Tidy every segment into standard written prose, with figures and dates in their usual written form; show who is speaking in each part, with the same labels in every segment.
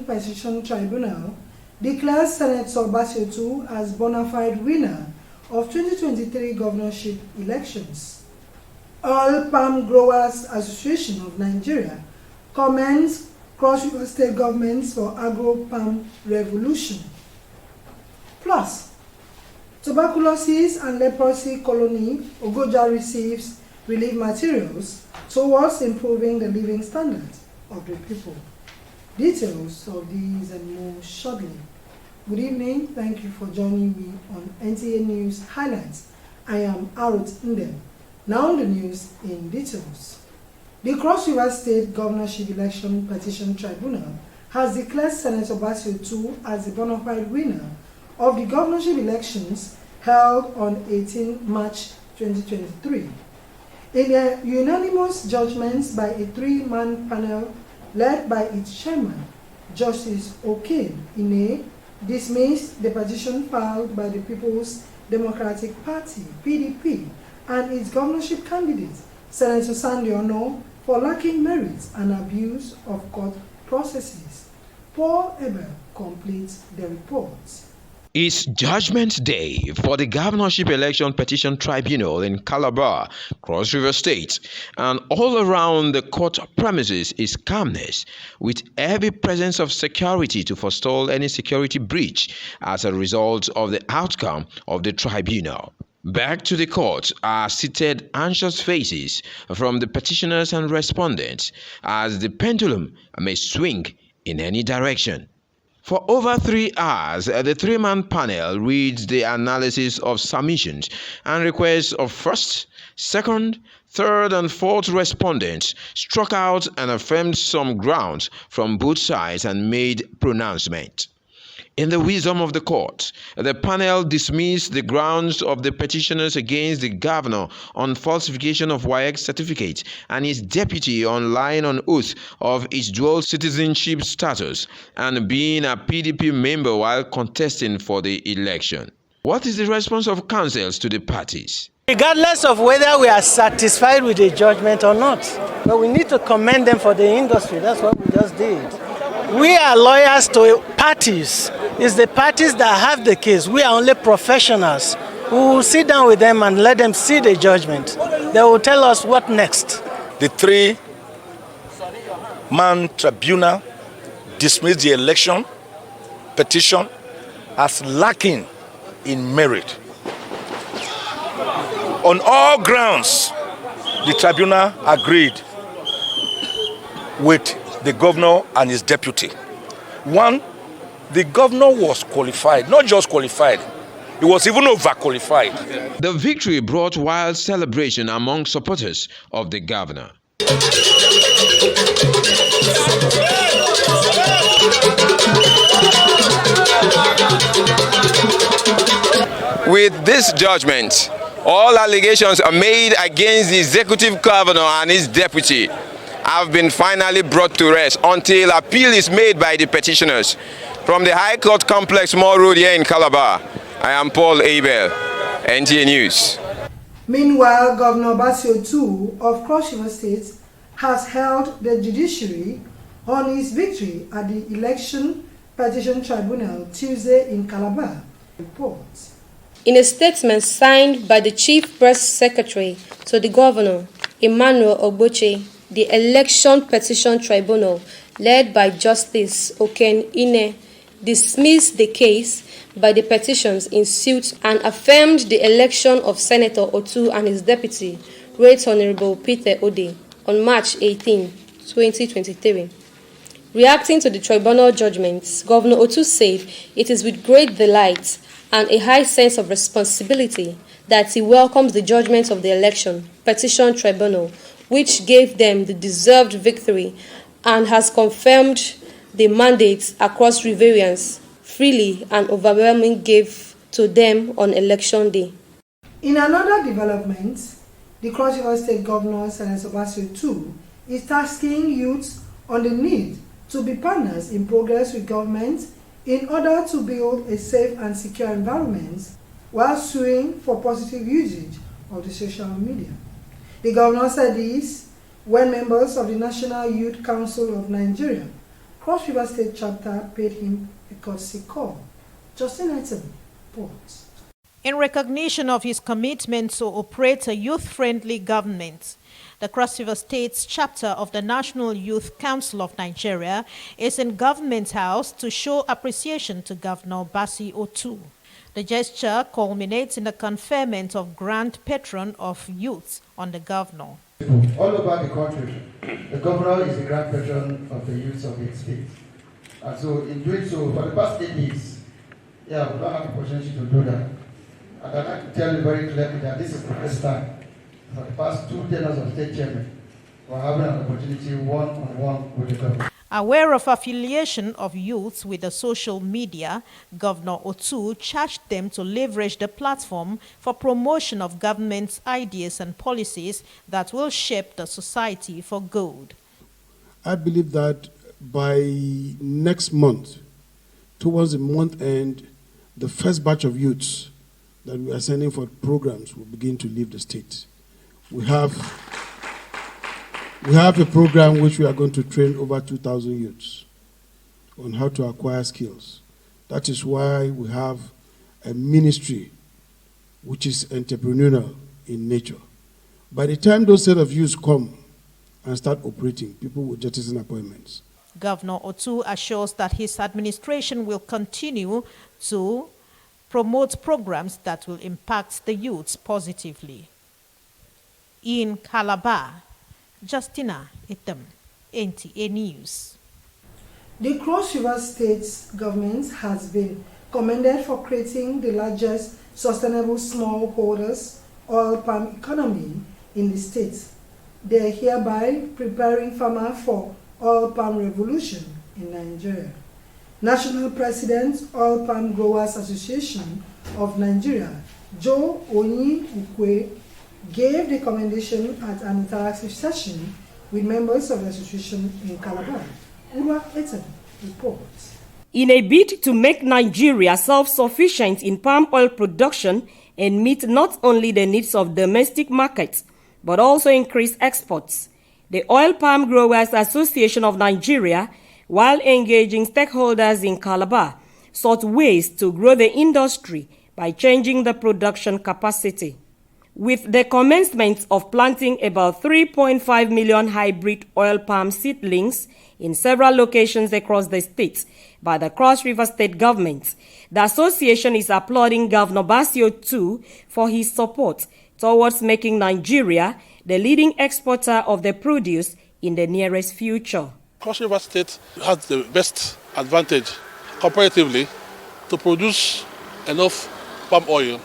Speaker 1: Petition Tribunal declares Senator Basio as bona fide winner of 2023 governorship elections. All Palm Growers Association of Nigeria commends Cross River State governments for agro-palm revolution. Plus, tuberculosis and leprosy colony Ogoja receives relief materials towards improving the living standards of the people. Details of these and more shortly. Good evening. Thank you for joining me on NTA News Highlights. I am Arut Ndem. Now the news in details. The Cross River State Governorship Election Petition Tribunal has declared Senator Basio as the bona fide winner of the governorship elections held on 18 March 2023. In a unanimous judgment by a three-man panel led by its chairman, Justice Okin Ine, dismissed the petition filed by the People's Democratic Party, PDP, and its governorship candidate, Senator Sunday Ono, for lacking merit and abuse of court processes. Paul Ebel completes the report.
Speaker 2: It's Judgment Day for the Governorship Election Petition Tribunal in Calabar, Cross River State, and all around the court premises is calmness, with heavy presence of security to forestall any security breach as a result of the outcome of the tribunal. Back to the court are seated anxious faces from the petitioners and respondents as the pendulum may swing in any direction. For over 3 hours, the three-man panel reads the analysis of submissions and requests of first, second, third, and fourth respondents, struck out and affirmed some grounds from both sides and made pronouncement. In the wisdom of the court, the panel dismissed the grounds of the petitioners against the governor on falsification of WAEC certificate and his deputy on lying on oath of his dual citizenship status and being a PDP member while contesting for the election. What is the response of counsels to the parties?
Speaker 3: Regardless of whether we are satisfied with the judgment or not, but we need to commend them for the industry. That's what we just did. We are lawyers to parties. It's the parties that have the case. We are only professionals. We will sit down with them and let them see the judgment. They will tell us what next.
Speaker 4: The three-man tribunal dismissed the election petition as lacking in merit. On all grounds, the tribunal agreed with the governor and his deputy. One, the governor was qualified, not just qualified, he was even overqualified.
Speaker 2: The victory brought wild celebration among supporters of the governor. With this judgment, all allegations are made against the executive governor and his deputy have been finally brought to rest until appeal is made by the petitioners. From the High Court Complex Mall Road here in Calabar, I am Paul Abel, NTA News.
Speaker 1: Meanwhile, Governor Basio of Cross River State has held the judiciary on his victory at the Election Petition Tribunal Tuesday in Calabar. Reports.
Speaker 5: In a statement signed by the Chief Press Secretary to the Governor, Emmanuel Ogboche, the Election Petition Tribunal, led by Justice Oken Ine, dismissed the case by the petitions in suit and affirmed the election of Senator Otu and his deputy, Right Honorable Peter Ode, on March 18, 2023. Reacting to the tribunal judgments, Governor Otu said it is with great delight and a high sense of responsibility that he welcomes the judgment of the Election Petition Tribunal, which gave them the deserved victory and has confirmed the mandates across Riverians freely and overwhelmingly gave to them on election day.
Speaker 1: In another development, the Cross River State Governor, Senator Basio is tasking youths on the need to be partners in progress with government in order to build a safe and secure environment while suing for positive usage of the social media. The governor said this when members of the National Youth Council of Nigeria Cross River State chapter paid him a courtesy call. Justin Item reports.
Speaker 6: In recognition of his commitment to operate a youth-friendly government, the Cross River State's chapter of the National Youth Council of Nigeria is in Government House to show appreciation to Governor Bassey Otu. The gesture culminates in the conferment of Grand Patron of Youth on the governor.
Speaker 7: All over the country, the governor is the Grand Patron of the youth of the state. And so in doing so, for the past 8 years, we don't have the opportunity to do that. And I'd like to tell you very clearly that this is the first time for the past 2 tenures of state chairman we're having an opportunity one-on-one with the government.
Speaker 6: Aware of affiliation of youths with the social media, Governor Otu charged them to leverage the platform for promotion of government's ideas and policies that will shape the society for good.
Speaker 8: I believe that by next month, towards the month end, the first batch of youths that we are sending for programs will begin to leave the state. We have a program which we are going to train over 2,000 youths on how to acquire skills. That is why we have a ministry which is entrepreneurial in nature. By the time those set of youths come and start operating, people will jettison appointments.
Speaker 6: Governor Otu assures that his administration will continue to promote programs that will impact the youths positively. In Calabar, Justina Item, NTA News.
Speaker 1: The Cross River State government has been commended for creating the largest sustainable smallholders oil palm economy in the state. They are hereby preparing farmers for oil palm revolution in Nigeria. National President, Oil Palm Growers Association of Nigeria, Joe Onyi Ukwe, gave the commendation at an interactive session with members of the association in Calabar. Urwa Etem reports.
Speaker 9: In a bid to make Nigeria self-sufficient in palm oil production and meet not only the needs of domestic markets, but also increase exports, the Oil Palm Growers Association of Nigeria, while engaging stakeholders in Calabar, sought ways to grow the industry by changing the production capacity. With the commencement of planting about 3.5 million hybrid oil palm seedlings in several locations across the state by the Cross River State government, the association is applauding Governor Bassey Otu for his support towards making Nigeria the leading exporter of the produce in the nearest future.
Speaker 10: Cross River State has the best advantage comparatively to produce enough palm oil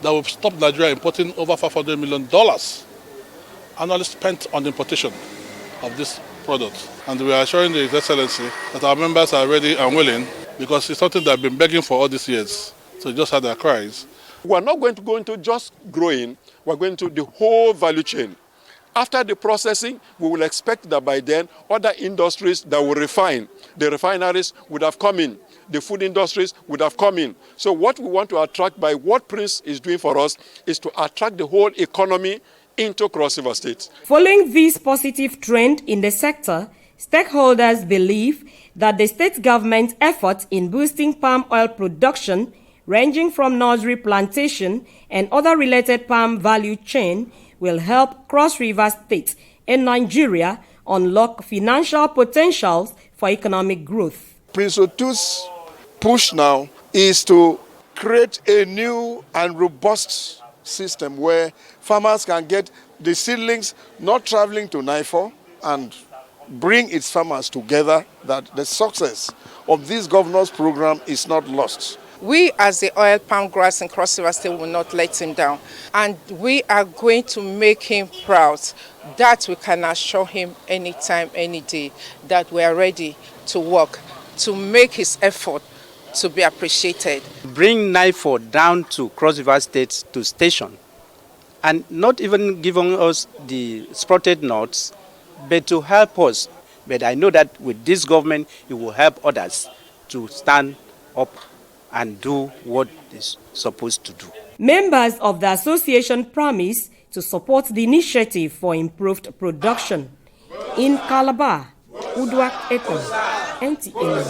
Speaker 10: that will stop Nigeria importing over $500 million annually spent on the importation of this product. And we are assuring His Excellency that our members are ready and willing, because it's something they've been begging for all these years. So just had their cries.
Speaker 11: We are not going to go into just growing, we're going to the whole value chain. After the processing, we will expect that by then, other industries that will refine, the refineries would have come in, the food industries would have come in. So what we want to attract by what Prince is doing for us is to attract the whole economy into Cross River State.
Speaker 9: Following this positive trend in the sector, stakeholders believe that the state government's efforts in boosting palm oil production, ranging from nursery plantation and other related palm value chain, will help Cross River State and Nigeria unlock financial potentials for economic growth.
Speaker 12: Prince Otu's push now is to create a new and robust system where farmers can get the seedlings not traveling to NIFO and bring its farmers together, that the success of this governor's program is not lost.
Speaker 13: We as the oil palm growers in Cross River State will not let him down, and we are going to make him proud. That we can assure him anytime, any day, that we are ready to work to make his effort to be appreciated.
Speaker 14: Bring NIFO down to Cross River State to station, and not even giving us the sprouted nuts, but to help us. But I know that with this government, it will help others to stand up and do what is supposed to do.
Speaker 9: Members of the association promise to support the initiative for improved production. In Calabar, Udwak Eton. NTA News.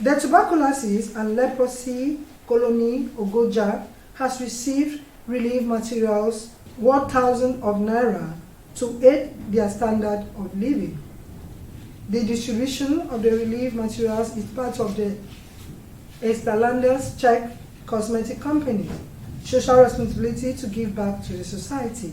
Speaker 1: The tuberculosis and leprosy colony Ogoja has received relief materials worth thousands of naira to aid their standard of living. The distribution of the relief materials is part of the Estalander's Czech cosmetic company social responsibility to give back to the society.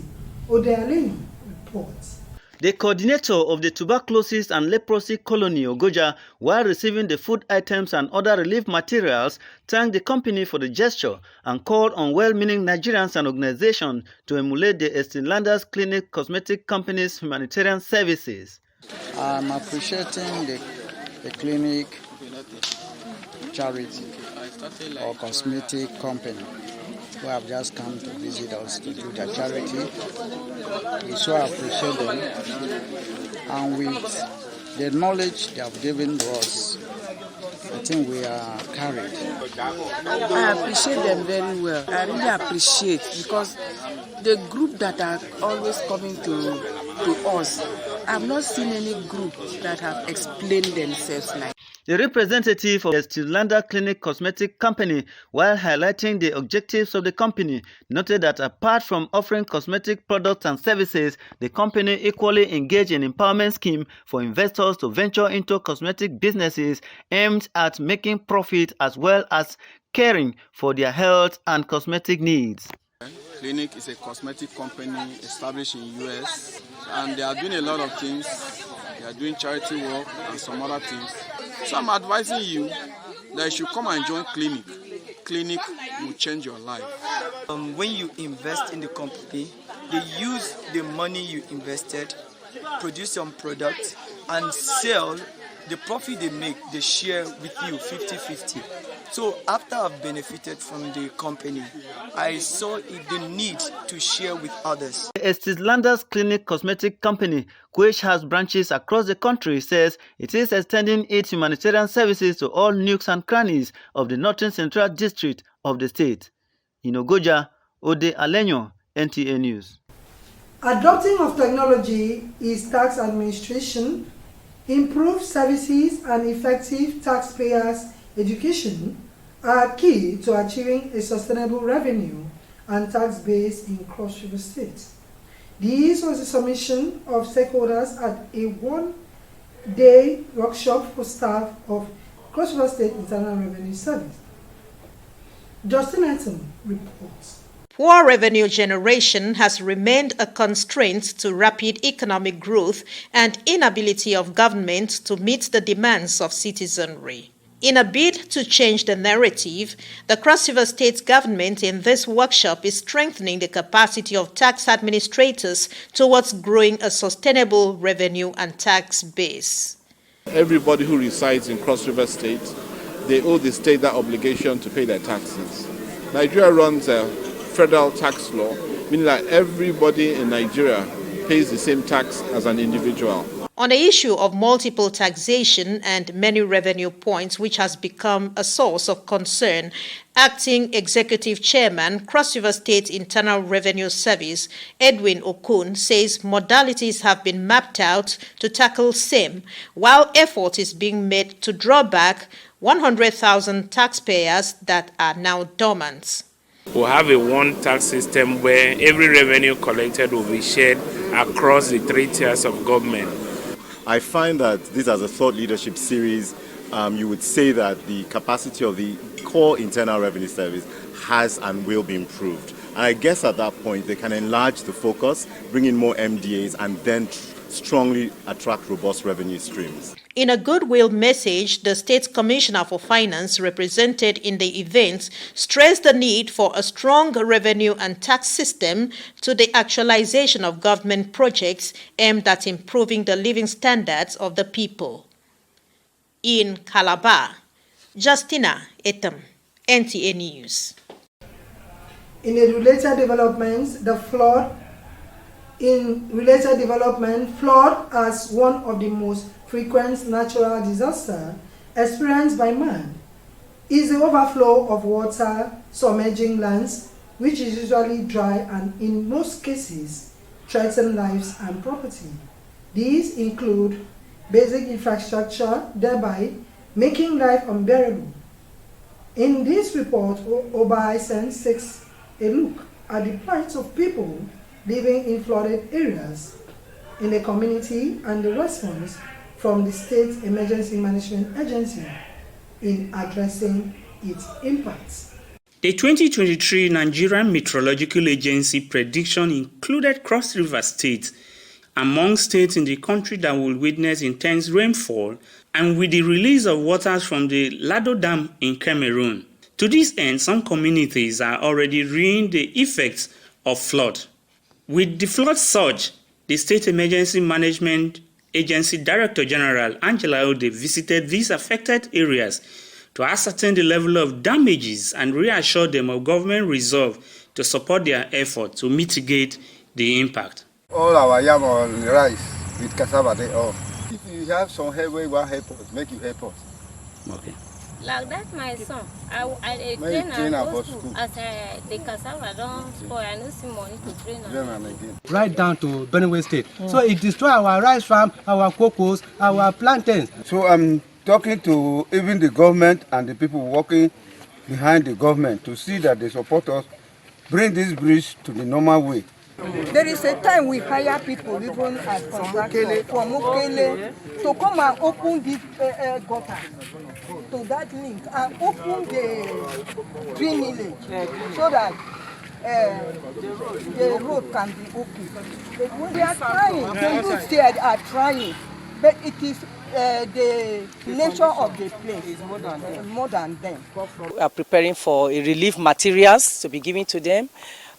Speaker 1: Odealin reports.
Speaker 15: The coordinator of the tuberculosis and leprosy colony Ogoja, while receiving the food items and other relief materials, thanked the company for the gesture and called on well-meaning Nigerians and organizations to emulate the Estalander's Clinic Cosmetic Company's humanitarian services.
Speaker 16: I'm appreciating the clinic charity or cosmetic company who have just come to visit us to do their charity. We so appreciate them, and with the knowledge they have given to us, I think we are carried.
Speaker 17: I appreciate them very well. I really appreciate, because the group that are always coming to us, I've not seen any group that have explained themselves like.
Speaker 15: The representative of the Estallander Clinic Cosmetic Company, while highlighting the objectives of the company, noted that apart from offering cosmetic products and services, the company equally engaged in empowerment scheme for investors to venture into cosmetic businesses aimed at making profit as well as caring for their health and cosmetic needs.
Speaker 18: Clinic is a cosmetic company established in US, and they are doing a lot of things. They are doing charity work and some other things. So I'm advising you that you should come and join Clinic. Clinic will change your life.
Speaker 19: When you invest in the company, they use the money you invested, produce some products, and sell. The profit they make, they share with you 50-50. So after I've benefited from the company, I saw the need to share with others.
Speaker 15: The Estalander's Clinic Cosmetic Company, which has branches across the country, says it is extending its humanitarian services to all nooks and crannies of the northern central district of the state. In Ogoja, Ode Alenyo, NTA News.
Speaker 1: Adopting of technology is tax administration, improved services and effective taxpayers' education are key to achieving a sustainable revenue and tax base in Cross River State. This was a submission of stakeholders at a one-day workshop for staff of Cross River State Internal Revenue Service. Justin Etten reports.
Speaker 6: Poor revenue generation has remained a constraint to rapid economic growth and inability of government to meet the demands of citizenry. In a bid to change the narrative, the Cross River State government in this workshop is strengthening the capacity of tax administrators towards growing a sustainable revenue and tax base.
Speaker 10: Everybody who resides in Cross River State, they owe the state that obligation to pay their taxes. Nigeria runs a federal tax law, meaning that everybody in Nigeria pays the same tax as an individual.
Speaker 6: On the issue of multiple taxation and many revenue points, which has become a source of concern, Acting Executive Chairman, Cross River State Internal Revenue Service, Edwin Okun, says modalities have been mapped out to tackle same, while effort is being made to draw back 100,000 taxpayers that are now dormant.
Speaker 20: We'll have a one tax system where every revenue collected will be shared across the 3 tiers of government.
Speaker 21: I find that this as a thought leadership series, you would say that the capacity of the core internal revenue service has and will be improved. And I guess at that point they can enlarge the focus, bring in more MDAs, and then strongly attract robust revenue streams.
Speaker 6: In a goodwill message, the State Commissioner for Finance, represented in the event, stressed the need for a strong revenue and tax system to the actualization of government projects aimed at improving the living standards of the people. In Calabar, Justina Etam, NTA News.
Speaker 1: In related developments, flood as one of the most frequent natural disasters experienced by man is the overflow of water submerging lands, which is usually dry and in most cases threaten lives and property. These include basic infrastructure, thereby making life unbearable. In this report, Oba Hisense takes a look at the plight of people living in flooded areas in the community and the response from the State Emergency Management Agency in addressing its impacts.
Speaker 3: The 2023 Nigerian Meteorological Agency prediction included Cross River State among states in the country that will witness intense rainfall and with the release of waters from the Lado Dam in Cameroon. To this end, some communities are already reaping the effects of flood. With the flood surge, the State Emergency Management Agency Director General Angela Ode visited these affected areas to ascertain the level of damages and reassure them of government resolve to support their effort to mitigate the impact.
Speaker 22: All our yam on rice with cassava, they all. If you have some help, you want help us, make you help us.
Speaker 3: Okay.
Speaker 23: Like that, my son, I train and go school. As the cassava don't spoil, I don't see money to train again.
Speaker 24: Right down to Benue State. So it destroys our rice farm, our cocos, our plantains.
Speaker 22: So I'm talking to even the government and the people working behind the government to see that they support us, bring this bridge to the normal way.
Speaker 25: There is a time we hire people, even as contractors from Mukele, to come and open this gutter to that link and open the drainage so that the road can be open. We are trying, the youth here are trying, but it is the nature of the place more than them.
Speaker 26: We are preparing for relief materials to be given to them.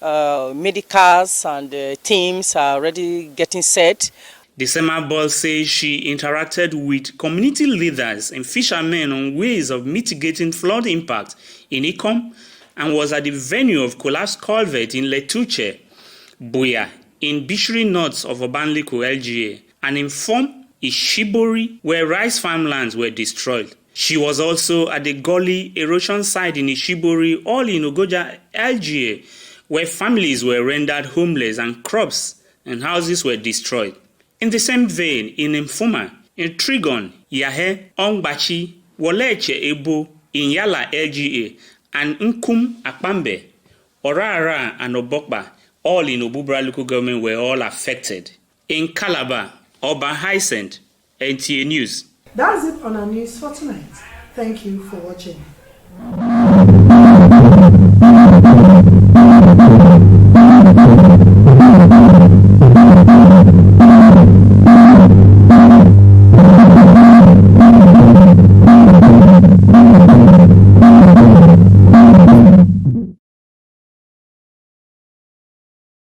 Speaker 26: Medicals and teams are already getting set.
Speaker 3: December Ball says she interacted with community leaders and fishermen on ways of mitigating flood impact in Ikom and was at the venue of collapsed culvert in Letuche, Buya, in Bishri North of Obanliko, LGA, and in Fom, Ishibori, where rice farmlands were destroyed. She was also at the gully erosion site in Ishibori, all in Ogoja, LGA, where families were rendered homeless and crops and houses were destroyed. In the same vein, in Mfuma, in Trigon, Yahe, Ongbachi, Woleche Ebo, in Yala LGA, and Nkum Akpambe, Orara and Obokba, all in Obubra local government were all affected. In Calabar, Oba Hisense, NTA News.
Speaker 1: That's it on our news for tonight. Thank you for watching.